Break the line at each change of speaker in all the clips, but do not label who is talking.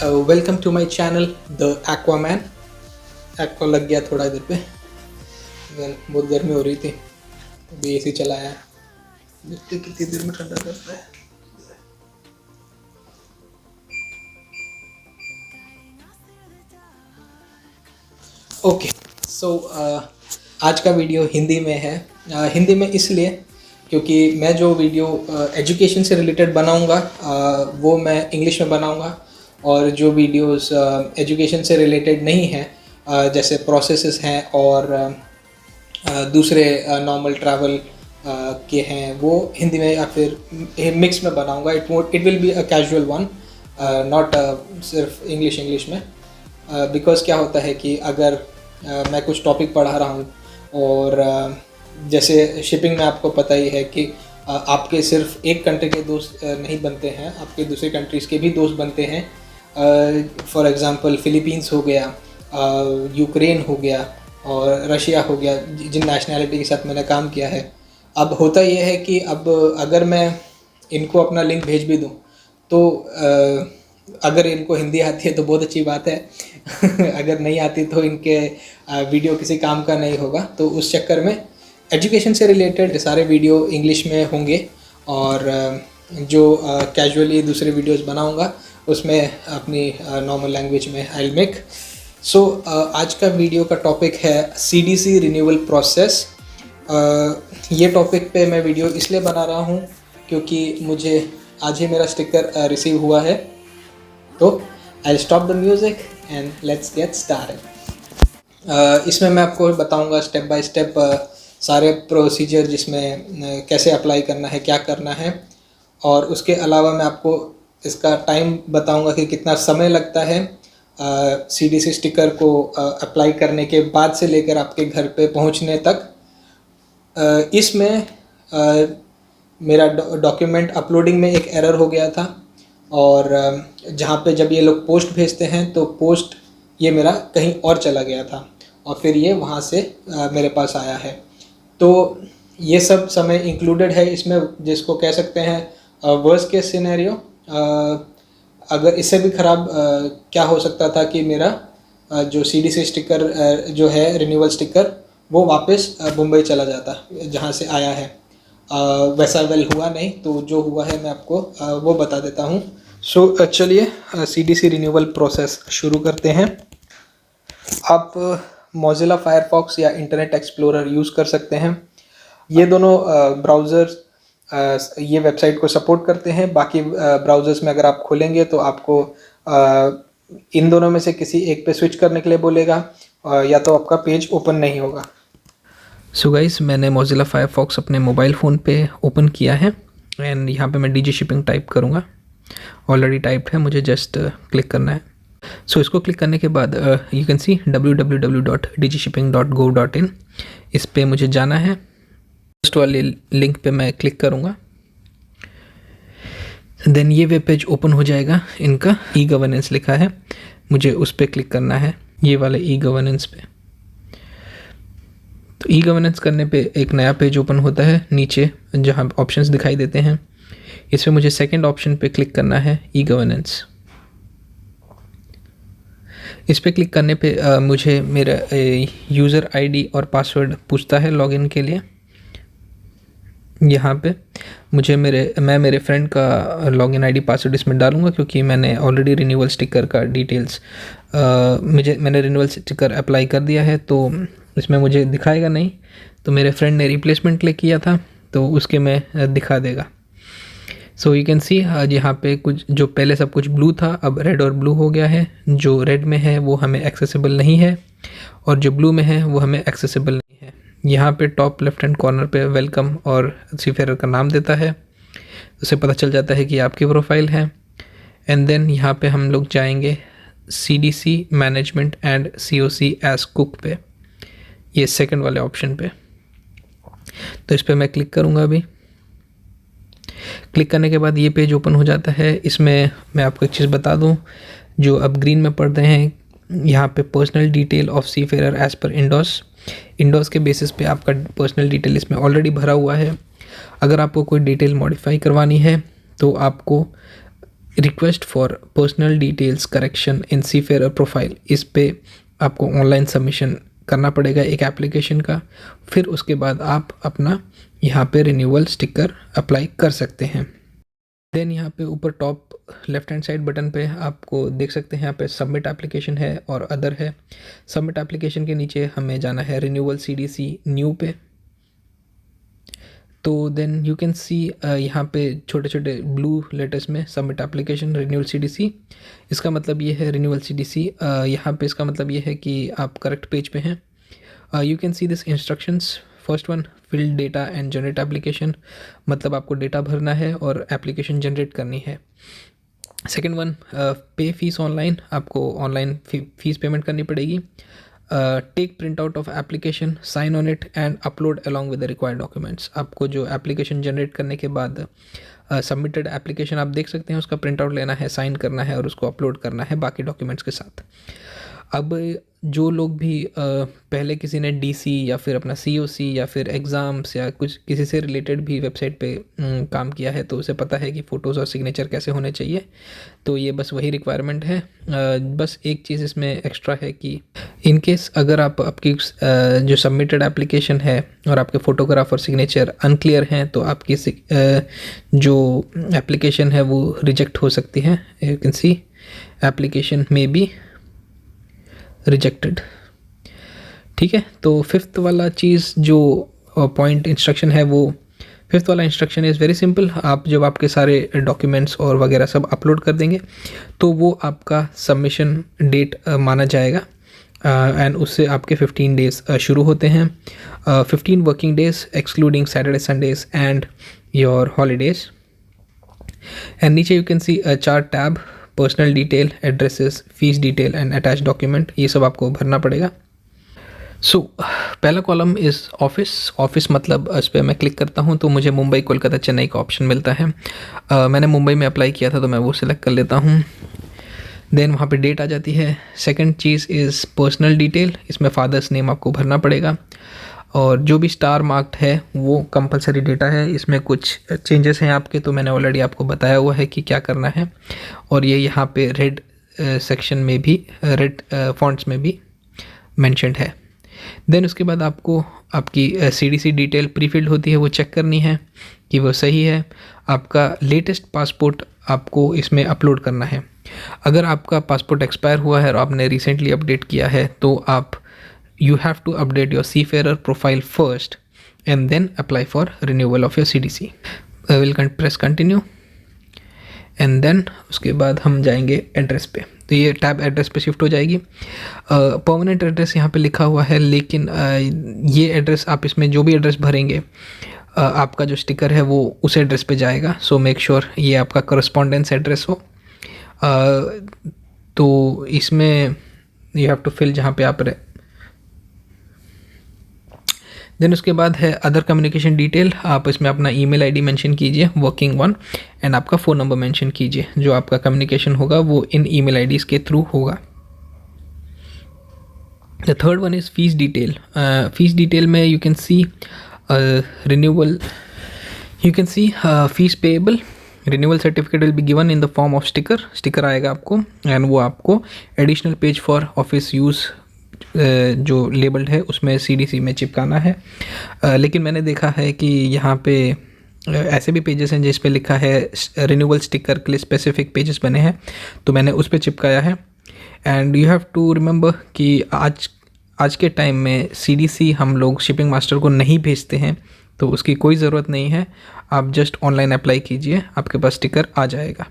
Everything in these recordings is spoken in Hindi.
Welcome to my channel the Aquaman. Aqua लग गया थोड़ा इधर पे, बहुत गर्मी हो रही थी, अभी एसी चलाया है, देखते कितनी देर में ठंडा करता है। ओके सो आज का वीडियो हिंदी में है। हिंदी में इसलिए क्योंकि मैं जो वीडियो एजुकेशन से रिलेटेड बनाऊंगा वो मैं इंग्लिश में बनाऊंगा, और जो वीडियोस एजुकेशन से रिलेटेड नहीं हैं जैसे प्रोसेसेस हैं और दूसरे नॉर्मल ट्रैवल के हैं वो हिंदी में या फिर मिक्स में बनाऊंगा। It will be a casual one, not सिर्फ इंग्लिश में। बिकॉज क्या होता है कि अगर मैं कुछ टॉपिक पढ़ा रहा हूँ और जैसे शिपिंग में आपको पता ही है कि आपके सिर्फ एक कंट्री के दोस्त नहीं बनते हैं, आपके दूसरे कंट्रीज़ के भी दोस्त बनते हैं। फॉर एग्ज़ाम्पल फ़िलीपींस हो गया, यूक्रेन हो गया और रशिया हो गया, जिन नेशनैलिटी के साथ मैंने काम किया है। अब होता यह है कि अब अगर मैं इनको अपना लिंक भेज भी दूँ तो अगर इनको हिंदी आती है तो बहुत अच्छी बात है अगर नहीं आती तो इनके वीडियो किसी काम का नहीं होगा। तो उस चक्कर में एजुकेशन से रिलेटेड सारे वीडियो इंग्लिश में होंगे और जो कैजुअली दूसरे वीडियोस बनाऊंगा उसमें अपनी नॉर्मल लैंग्वेज में आई विल मेक। सो आज का वीडियो का टॉपिक है CDC रिन्यूअल प्रोसेस। ये टॉपिक पे मैं वीडियो इसलिए बना रहा हूँ क्योंकि मुझे आज ही मेरा स्टिकर रिसीव हुआ है। तो I stop the music and let's get started. इसमें मैं आपको बताऊंगा स्टेप बाय स्टेप सारे प्रोसीजर, जिसमें कैसे अप्लाई करना है, क्या करना है, और उसके अलावा मैं आपको इसका टाइम बताऊंगा कि कितना समय लगता है CDC स्टिकर को अप्लाई करने के बाद से लेकर आपके घर पे पहुंचने तक। इसमें मेरा डॉक्यूमेंट अपलोडिंग में एक एरर हो गया था, और जहाँ पे जब ये लोग पोस्ट भेजते हैं तो पोस्ट ये मेरा कहीं और चला गया था और फिर ये वहाँ से मेरे पास आया है। तो ये सब समय इंक्लूडेड है इसमें, जिसको कह सकते हैं वर्स्ट केस सिनेरियो। अगर इससे भी ख़राब क्या हो सकता था कि मेरा जो CDC स्टिकर जो है रिन्यूअल स्टिकर वो वापस मुंबई चला जाता जहाँ से आया है। वैसा वेल हुआ नहीं, तो जो हुआ है मैं आपको वो बता देता हूँ। सो चलिए CDC रिन्यूअल प्रोसेस शुरू करते हैं। आप मोज़िला फायरफॉक्स या इंटरनेट एक्सप्लोरर यूज़ कर सकते हैं। ये दोनों ब्राउज़र्स ये वेबसाइट को सपोर्ट करते हैं। बाकी ब्राउज़र्स में अगर आप खोलेंगे तो आपको इन दोनों में से किसी एक पे स्विच करने के लिए बोलेगा, या तो आपका पेज ओपन नहीं होगा। सो गाइस, मैंने मोज़िला फायरफॉक्स अपने मोबाइल फ़ोन पे ओपन किया है एंड यहाँ पे मैं DG शिपिंग टाइप करूँगा। ऑलरेडी टाइप्ड है, मुझे जस्ट क्लिक करना है। सो इसको क्लिक करने के बाद यू कैन सी www.dgshipping.gov.in, इस पे मुझे जाना है। फर्स्ट वाले लिंक पे मैं क्लिक करूँगा, देन ये वेब पेज ओपन हो जाएगा। इनका E-गवर्नेंस लिखा है, मुझे उस पर क्लिक करना है, ये वाले E-गवर्नेंस पे। तो E-गवर्नेंस करने पे एक नया पेज ओपन होता है नीचे, जहाँ ऑप्शंस दिखाई देते हैं। इसमें मुझे सेकंड ऑप्शन पे क्लिक करना है, E-गवर्नेंस। इस पे क्लिक करने पे मुझे मेरा यूज़र ID और पासवर्ड पूछता है लॉगिन के लिए। यहाँ पे मैं मेरे फ्रेंड का लॉगिन ID पासवर्ड इसमें डालूँगा क्योंकि मैंने ऑलरेडी रिन्यूअल स्टिकर का डिटेल्स मैंने रिन्यूअल स्टिकर अप्लाई कर दिया है, तो इसमें मुझे दिखाएगा नहीं। तो मेरे फ्रेंड ने रिप्लेसमेंट क्लिक किया था तो उसके में दिखा देगा। सो यू कैन सी आज यहाँ पे कुछ जो पहले सब कुछ ब्लू था अब रेड और ब्लू हो गया है। जो रेड में है वो हमें एक्सेसिबल नहीं है और जो ब्लू में है वो हमें एक्सेसिबल नहीं है। यहाँ पे टॉप लेफ्ट हैंड कॉर्नर पे वेलकम और सीफेरर का नाम देता है, उससे पता चल जाता है कि आपकी प्रोफाइल है। एंड देन यहाँ पे हम लोग जाएंगे CDC management and COC as cook पे, ये सेकंड वाले ऑप्शन पे। तो इस पर मैं क्लिक करूँगा। अभी क्लिक करने के बाद ये पेज ओपन हो जाता है। इसमें मैं आपको एक चीज़ बता दूं, जो अब ग्रीन में पढ़ रहे हैं, यहाँ पे personal detail of seafarer as per INDoS के बेसिस पे आपका पर्सनल डिटेल इसमें ऑलरेडी भरा हुआ है। अगर आपको कोई डिटेल मॉडिफाई करवानी है तो आपको request for personal details correction in seafarer profile, इस पे आपको ऑनलाइन सबमिशन करना पड़ेगा एक एप्लीकेशन का। फिर उसके बाद आप अपना यहाँ पे रिन्यूअल स्टिकर अप्लाई कर सकते हैं। देन यहाँ पे ऊपर top left hand side button पे आपको देख सकते हैं यहाँ पे सबमिट एप्लीकेशन है और अदर है। सबमिट एप्लीकेशन के नीचे हमें जाना है रिन्यूअल CDC न्यू पे। तो देन यू कैन सी यहाँ पे छोटे छोटे ब्लू लेटर्स में सबमिट एप्लीकेशन रिन्यूअल CDC। इसका मतलब ये है रिन्यूअल CDC, यहाँ पे इसका मतलब ये है कि आप करेक्ट पेज पे हैं। You can see this instructions. First one, fill data and generate application, मतलब आपको डेटा भरना है और एप्लीकेशन जनरेट करनी है। Second one, pay fees online, आपको ऑनलाइन फीस पेमेंट करनी पड़ेगी। Take print out of application, sign on it and upload along with the required documents, आपको जो एप्लीकेशन जनरेट करने के बाद सबमिटेड एप्लीकेशन आप देख सकते हैं उसका प्रिंट आउट लेना है, साइन करना है और उसको अपलोड करना है बाकी डॉक्यूमेंट्स के साथ। अब जो लोग भी पहले किसी ने DC या फिर अपना COC या फिर एग्ज़ाम्स या कुछ किसी से रिलेटेड भी वेबसाइट पे काम किया है तो उसे पता है कि फ़ोटोज़ और सिग्नेचर कैसे होने चाहिए। तो ये बस वही रिक्वायरमेंट है। बस एक चीज़ इसमें एक्स्ट्रा है कि इन केस अगर आपकी जो सबमिटेड एप्लीकेशन है और आपके फ़ोटोग्राफ और सिग्नेचर अनक्लियर हैं तो आपकी जो एप्लीकेशन है वो रिजेक्ट हो सकती है। यू कैन सी एप्लीकेशन में बी रिजेक्टेड। ठीक है, तो फिफ्थ वाला चीज़ जो पॉइंट इंस्ट्रक्शन है वो फिफ्थ वाला इंस्ट्रक्शन इज़ वेरी सिंपल। आप जब आपके सारे डॉक्यूमेंट्स और वगैरह सब अपलोड कर देंगे तो वो आपका सबमिशन डेट माना जाएगा एंड उससे आपके 15 डेज़ शुरू होते हैं। 15 working days excluding Saturday Sundays and your holidays. And नीचे you can see 4 tab, personal detail, addresses, fees detail and attach document, ये सब आपको भरना पड़ेगा। सो पहला कॉलम इज़ ऑफिस मतलब इस पर मैं क्लिक करता हूँ तो मुझे मुंबई, कोलकाता, चेन्नई का ऑप्शन मिलता है। मैंने मुंबई में अप्लाई किया था तो मैं वो सिलेक्ट कर लेता हूँ। देन वहाँ पे डेट आ जाती है। Second cheese is personal detail, इसमें फादर्स नेम आपको भरना पड़ेगा और जो भी स्टार मार्क्ड है वो कंपलसरी डेटा है। इसमें कुछ चेंजेस हैं आपके तो मैंने ऑलरेडी आपको बताया हुआ है कि क्या करना है और ये यहाँ पे रेड सेक्शन में भी, रेड फॉन्ट्स में भी मेंशन्ड है। देन उसके बाद आपको आपकी CDC डिटेल प्रीफिल्ड होती है वो चेक करनी है कि वो सही है। आपका लेटेस्ट पासपोर्ट आपको इसमें अपलोड करना है। अगर आपका पासपोर्ट एक्सपायर हुआ है और आपने रिसेंटली अपडेट किया है तो आप you have to update your seafarer profile first and then apply for renewal of your CDC. We'll press continue and then उसके बाद हम जाएंगे एड्रेस पे, तो ये टैब एड्रेस पे शिफ्ट हो जाएगी। परमानेंट एड्रेस यहाँ पे लिखा हुआ है लेकिन ये एड्रेस आप इसमें जो भी एड्रेस भरेंगे आपका जो स्टिकर है वो उस एड्रेस पे जाएगा। सो मेक श्योर ये आपका करस्पॉन्डेंस एड्रेस हो। तो इसमें यू हैव टू फिल जहाँ पे आप देन उसके बाद है अदर कम्युनिकेशन डिटेल, आप इसमें अपना ईमेल आईडी मेंशन कीजिए वर्किंग वन एंड आपका फ़ोन नंबर मेंशन कीजिए। जो आपका कम्युनिकेशन होगा वो इन ईमेल आईडीज़ के थ्रू होगा। The third one is fees detail. Fees detail में you can see renewal, you can see fees payable, renewal certificate will be given in the form of sticker आएगा आपको एंड वो आपको additional page for office use जो लेबल्ड है उसमें CDC में चिपकाना है। लेकिन मैंने देखा है कि यहाँ पे ऐसे भी पेजेस हैं जिस पे लिखा है रिन्यूअल स्टिकर के लिए स्पेसिफिक पेजेस बने हैं तो मैंने उस पे चिपकाया है। And you have to remember कि आज के टाइम में CDC हम लोग शिपिंग मास्टर को नहीं भेजते हैं तो उसकी कोई ज़रूरत नहीं है, आप जस्ट ऑनलाइन अप्लाई कीजिए, आपके पास स्टिकर आ जाएगा।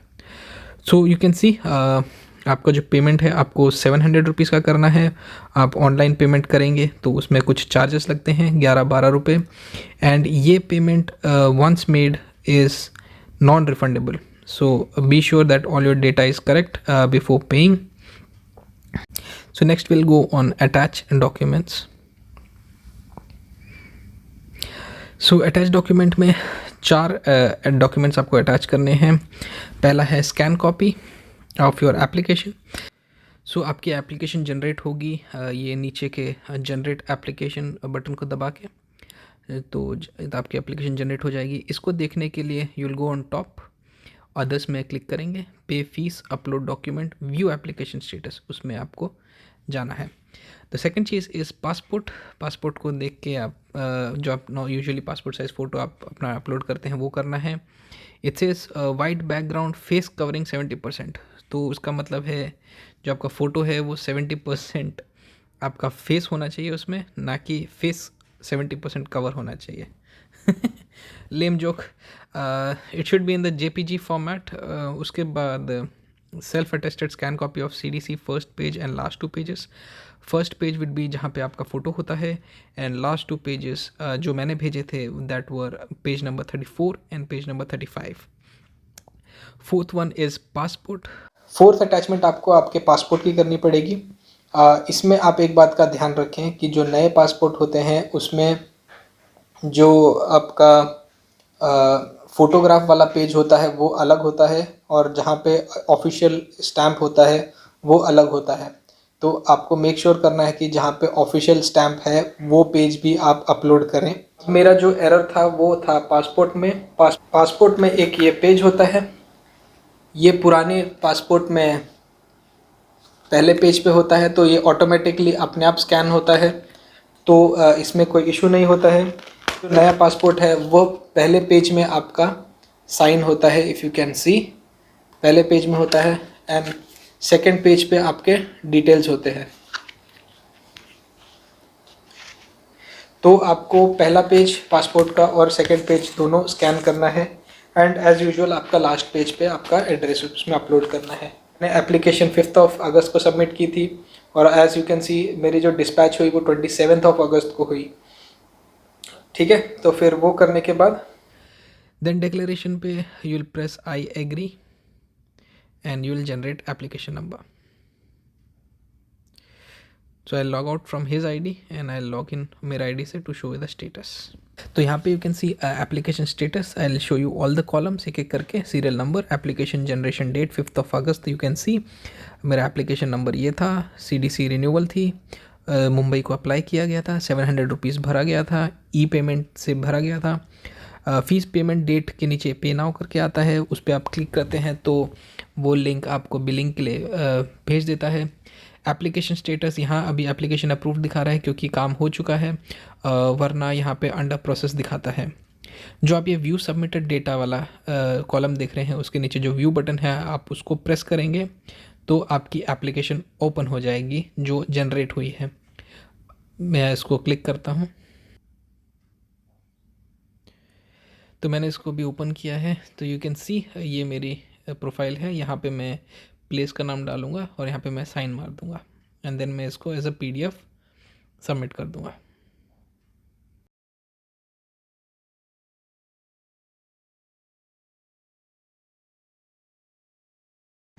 सो यू कैन सी आपका जो पेमेंट है आपको 700 रुपीज़ का करना है। आप ऑनलाइन पेमेंट करेंगे तो उसमें कुछ चार्जेस लगते हैं 11-12 रुपये एंड ये payment once made is non refundable. So be sure that all your data is correct before paying. So next will go on attach documents. So attach document में 4 डॉक्यूमेंट्स आपको अटैच करने हैं। पहला है scan copy of your application. So आपकी एप्लीकेशन जनरेट होगी ये नीचे के जनरेट एप्लीकेशन बटन को दबा के तो आपकी एप्लीकेशन जनरेट हो जाएगी। इसको देखने के लिए you will go on top others में क्लिक करेंगे, पे fees, upload document, view application status, उसमें आपको जाना है। The second cheese is passport. Passport को देख के आप जो आप यूजुअली पासपोर्ट साइज़ फ़ोटो आप अपना अपलोड करते हैं वो करना है। It is white background, face covering 70%। तो उसका मतलब है जो आपका फ़ोटो है वो 70% आपका फेस होना चाहिए उसमें, ना कि फेस 70% कवर होना चाहिए। Lame joke. It should be in the JPG format. उसके बाद self attested scan copy of CDC first page and last 2 pages. First page with be जहाँ पे आपका फ़ोटो होता है, एंड लास्ट 2 पेजेस जो मैंने भेजे थे that were page number 34 and page number 35। Fourth one is passport. Fourth attachment आपको आपके पासपोर्ट की करनी पड़ेगी। इसमें आप एक बात का ध्यान रखें कि जो नए पासपोर्ट होते हैं उसमें जो आपका फ़ोटोग्राफ वाला पेज होता है वो अलग होता है, और जहाँ पे ऑफिशियल स्टैम्प होता है वो अलग होता है। तो आपको मेक श्योर करना है कि जहाँ पे ऑफिशियल स्टैम्प है वो पेज भी आप अपलोड करें। मेरा जो एरर था वो था पासपोर्ट में। पासपोर्ट में एक ये पेज होता है, ये पुराने पासपोर्ट में पहले पेज पे होता है, तो ये ऑटोमेटिकली अपने आप स्कैन होता है, तो इसमें कोई इशू नहीं होता है। जो नया पासपोर्ट है वो पहले पेज में आपका साइन होता है, इफ़ यू कैन सी, पहले पेज में होता है, एंड सेकंड पेज पे आपके डिटेल्स होते हैं। तो आपको पहला पेज पासपोर्ट का और सेकंड पेज दोनों स्कैन करना है, एंड एज़ यूजुअल आपका लास्ट पेज पे आपका एड्रेस उसमें अपलोड करना है। मैंने एप्लीकेशन 5 अगस्त को सबमिट की थी, और एज़ यू कैन सी मेरी जो डिस्पैच हुई वो 27 अगस्त को हुई। ठीक है, तो फिर वो करने के बाद देन डिक्लेरेशन पे you will press I agree and you will generate application number. So I'll log out from his ID and I'll log in मेरा ID से to show the status। तो यहाँ पे you can see application status। I'll show you all the columns एक एक करके। serial number, application generation date 5 August, you can see मेरा application number ये था, CDC renewal थी, मुंबई को अप्लाई किया गया था, 700 रुपीज़ भरा गया था, ई पेमेंट से भरा गया था। फीस पेमेंट डेट के नीचे पे नाउ करके आता है, उस पर आप क्लिक करते हैं तो वो लिंक आपको बिलिंग के लिए भेज देता है। एप्लीकेशन स्टेटस, यहाँ अभी एप्लीकेशन अप्रूव दिखा रहा है क्योंकि काम हो चुका है, वरना यहाँ पे अंडर प्रोसेस दिखाता है। जो आप ये व्यू सबमिटेड डेटा वाला कॉलम देख रहे हैं उसके नीचे जो व्यू बटन है आप उसको प्रेस करेंगे तो आपकी एप्लीकेशन ओपन हो जाएगी जो जनरेट हुई है। मैं इसको क्लिक करता हूँ तो मैंने इसको भी ओपन किया है, तो यू कैन सी ये मेरी प्रोफाइल है। यहाँ पे मैं प्लेस का नाम डालूँगा और यहाँ पे मैं साइन मार दूँगा, एंड देन मैं इसको एज अ PDF सबमिट कर दूँगा।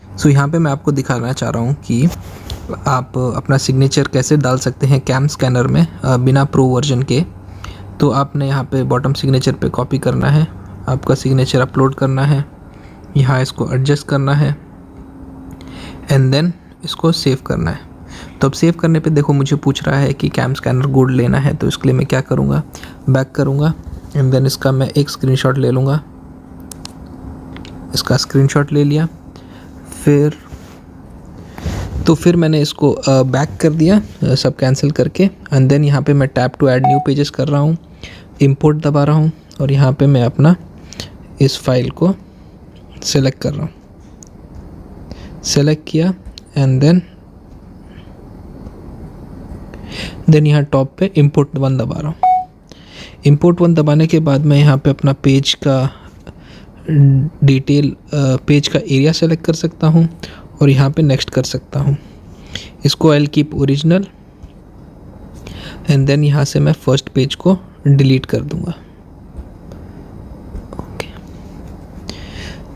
सो यहाँ पे मैं आपको दिखाना चाह रहा हूँ कि आप अपना सिग्नेचर कैसे डाल सकते हैं कैम स्कैनर में बिना प्रो वर्जन के। तो आपने यहाँ पे बॉटम सिग्नेचर पे कॉपी करना है, आपका सिग्नेचर अपलोड करना है, यहाँ इसको एडजस्ट करना है, एंड देन इसको सेव करना है। तो अब सेव करने पे देखो मुझे पूछ रहा है कि कैम स्कैनर गोल्ड लेना है, तो इसके लिए मैं क्या करूँगा, बैक करूँगा, एंड देन इसका मैं एक स्क्रीनशॉट ले लूँगा। इसका स्क्रीनशॉट ले लिया, फिर मैंने इसको बैक कर दिया सब कैंसिल करके, एंड देन यहाँ पे मैं tap to add new pages कर रहा हूँ, इंपोर्ट दबा रहा हूँ, और यहाँ पे मैं अपना इस फाइल को सेलेक्ट कर रहा हूँ। सेलेक्ट किया, एंड देन यहाँ टॉप पे इंपोर्ट 1 दबा रहा हूँ। इंपोर्ट 1 दबाने के बाद मैं यहाँ पे अपना पेज का डिटेल, पेज का एरिया सेलेक्ट कर सकता हूँ और यहाँ पे नेक्स्ट कर सकता हूँ। इसको I will keep original, and then यहाँ से मैं फर्स्ट पेज को डिलीट कर दूँगा। ओके,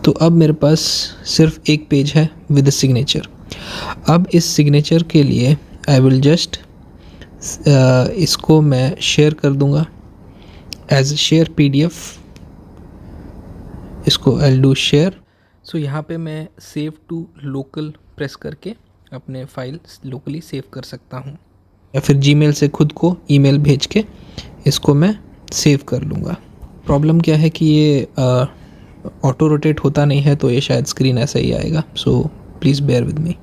तो अब मेरे पास सिर्फ एक पेज है विद सिग्नेचर। अब इस सिग्नेचर के लिए आई विल जस्ट इसको मैं शेयर कर दूँगा एज शेयर PDF। इसको I will do share. So यहाँ पे मैं सेव टू लोकल प्रेस करके अपने फाइल लोकली सेव कर सकता हूँ, या फिर जीमेल से खुद को ईमेल भेज के इसको मैं सेव कर लूँगा। प्रॉब्लम क्या है कि ये ऑटो रोटेट होता नहीं है तो ये शायद स्क्रीन ऐसा ही आएगा, so please bear with me.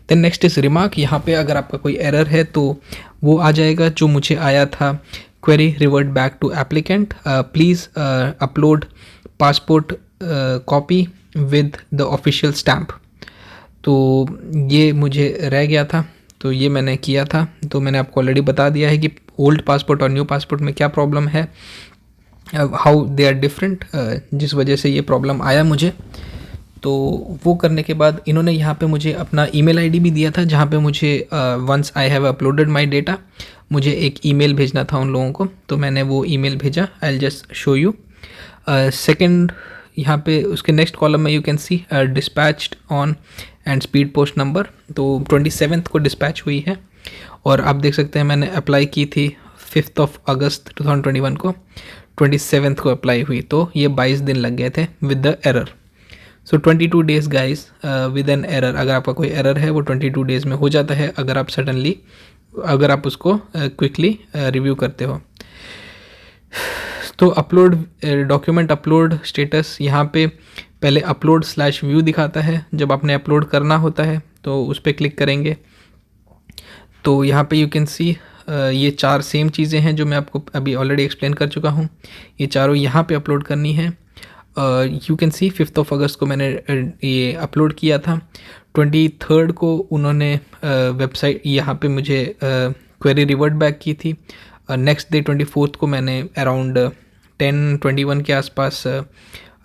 Then next is remark. यहाँ पे अगर आपका कोई एरर है तो वो आ जाएगा जो मुझे आया था, query revert back to applicant, please upload passport copy with the official stamp. तो ये मुझे रह गया था, तो ये मैंने किया था। तो मैंने आपको ऑलरेडी बता दिया है कि ओल्ड पासपोर्ट और न्यू पासपोर्ट में क्या प्रॉब्लम है, हाउ दे आर डिफरेंट, जिस वजह से ये प्रॉब्लम आया मुझे। तो वो करने के बाद इन्होंने यहाँ पे मुझे अपना ईमेल आईडी भी दिया था, जहाँ पे मुझे once I have uploaded my data मुझे एक ईमेल भेजना था उन लोगों को। तो मैंने वो ईमेल भेजा। I will just show you. Second यहाँ पे उसके नेक्स्ट कॉलम में you can C dispatched on and speed post number. तो 27 को डिस्पैच हुई है और आप देख सकते हैं मैंने अप्लाई की थी 5 अगस्त 2021 को, 27 को अप्लाई हुई, तो ये 22 दिन लग गए थे with the error. So 22 days guys with an error. अगर आपका कोई एरर है वो 22 डेज़ में हो जाता है अगर आप सडनली, अगर आप उसको क्विकली रिव्यू करते हो। तो अपलोड डॉक्यूमेंट अपलोड स्टेटस, यहाँ पे पहले upload/view दिखाता है। जब आपने अपलोड करना होता है तो उस पर क्लिक करेंगे तो यहाँ पे यू कैन सी ये 4 सेम चीज़ें हैं जो मैं आपको अभी ऑलरेडी एक्सप्लेन कर चुका हूँ। ये चारों यहाँ पे अपलोड करनी है। यू कैन सी 5 अगस्त को मैंने ये अपलोड किया था। 23 को उन्होंने वेबसाइट यहाँ पे मुझे क्वेरी रिवर्ट बैक की थी। नेक्स्ट डे 24 को मैंने अराउंड 10:21 के आसपास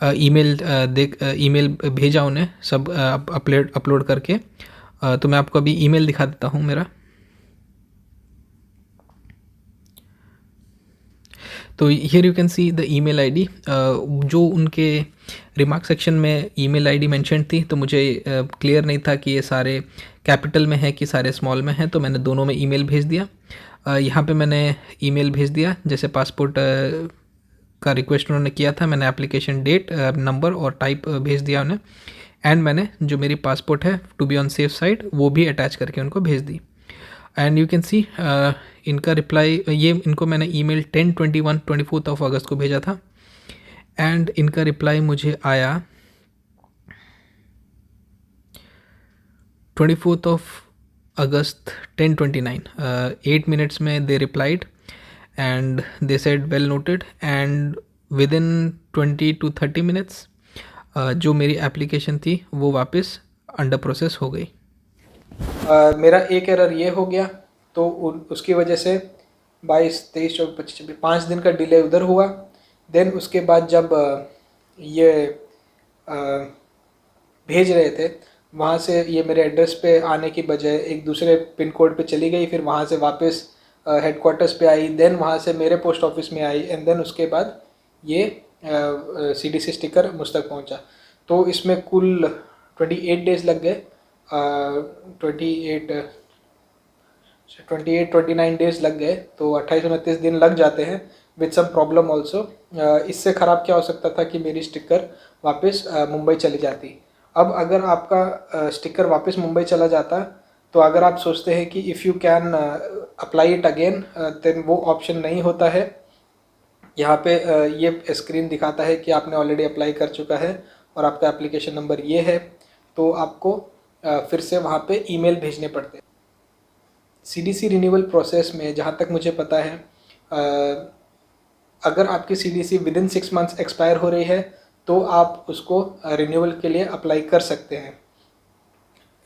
ईमेल भेजा उन्हें सब अपलोड करके। तो मैं आपको अभी ईमेल दिखा देता हूँ मेरा। तो here you can see the email ID. जो उनके रिमार्क सेक्शन में ईमेल आईडी मेंशन थी तो मुझे क्लियर नहीं था कि ये सारे कैपिटल में है कि सारे स्मॉल में है, तो मैंने दोनों में ईमेल भेज दिया। यहाँ पे मैंने ईमेल भेज दिया जैसे पासपोर्ट का रिक्वेस्ट उन्होंने किया था। मैंने एप्लीकेशन डेट, नंबर और टाइप भेज दिया उन्हें। एंड मैंने जो मेरी पासपोर्ट है to be on safe side वो भी अटैच करके उनको भेज दी। एंड यू कैन सी इनका रिप्लाई, ये इनको मैंने ईमेल 24 अगस्त को भेजा था एंड इनका रिप्लाई मुझे आया 24 अगस्त 10:29। 8 मिनट्स में they replied and they said well noted and with in 20 to 30 minutes जो मेरी एप्लीकेशन थी वो वापस अंडर प्रोसेस हो गई। मेरा एक एरर ये हो गया तो उसकी वजह से 22, 23, 24, 25, 26, 5 दिन का डिले उधर हुआ। देन उसके बाद जब ये भेज रहे थे वहाँ से ये मेरे एड्रेस पे आने की बजाय एक दूसरे पिन कोड पे चली गई, फिर वहाँ से वापस हेडक्वार्टर्स पे आई, देन वहाँ से मेरे पोस्ट ऑफिस में आई एंड देन उसके बाद ये CDC स्टिकर मुझ तक पहुँचा। तो इसमें कुल 28 डेज़ लग गए। 29 डेज़ लग गए, तो 28-29 दिन लग जाते हैं विद सम प्रॉब्लम ऑल्सो। इससे ख़राब क्या हो सकता था कि मेरी स्टिकर वापस मुंबई चली जाती। अब अगर आपका स्टिकर वापस मुंबई चला जाता तो अगर आप सोचते हैं कि if you can apply it again, then वो ऑप्शन नहीं होता है। यहाँ पे ये स्क्रीन दिखाता है कि आपने ऑलरेडी अप्लाई कर चुका है और आपका एप्लीकेशन नंबर ये है, तो आपको फिर से वहाँ पे ईमेल भेजने पड़ते हैं। CDC रिन्यूअल प्रोसेस में जहाँ तक मुझे पता है, अगर आपकी CDC with in 6 months expire हो रही है तो आप उसको रिन्यूअल के लिए अप्लाई कर सकते हैं।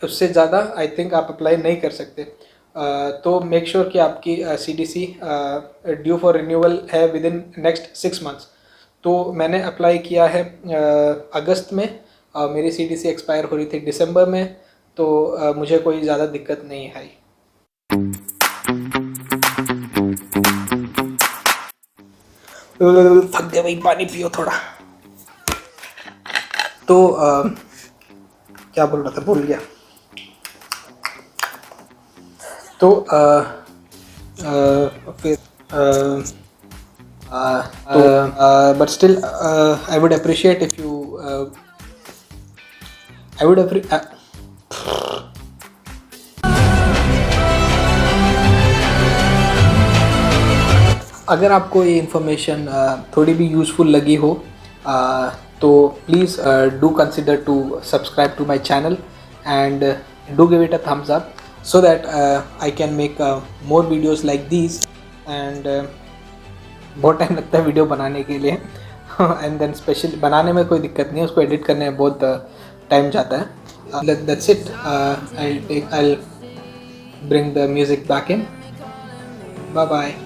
उससे ज़्यादा आई थिंक आप अप्लाई नहीं कर सकते। तो मेक श्योर कि आपकी CDC ड्यू फॉर रिन्यूअल है विद इन नेक्स्ट 6 मंथ्स। तो मैंने अप्लाई किया है अगस्त में, मेरी CDC एक्सपायर हो रही थी दिसंबर में, तो मुझे कोई ज़्यादा दिक्कत नहीं आई। थक गए भाई, पानी पियो थोड़ा। तो क्या बोल रहा था, भूल गया। तो फिर but still I would appreciate if you अगर आपको ये इन्फॉर्मेशन थोड़ी भी यूज़फुल लगी हो तो please do consider to subscribe to my channel and do give it a thumbs up so that I can make more videos like these and बहुत टाइम लगता है वीडियो बनाने के लिए एंड देन स्पेशल बनाने में कोई दिक्कत नहीं है, उसको एडिट करने में बहुत टाइम जाता है. That's it. I'll bring the music back in. Bye bye.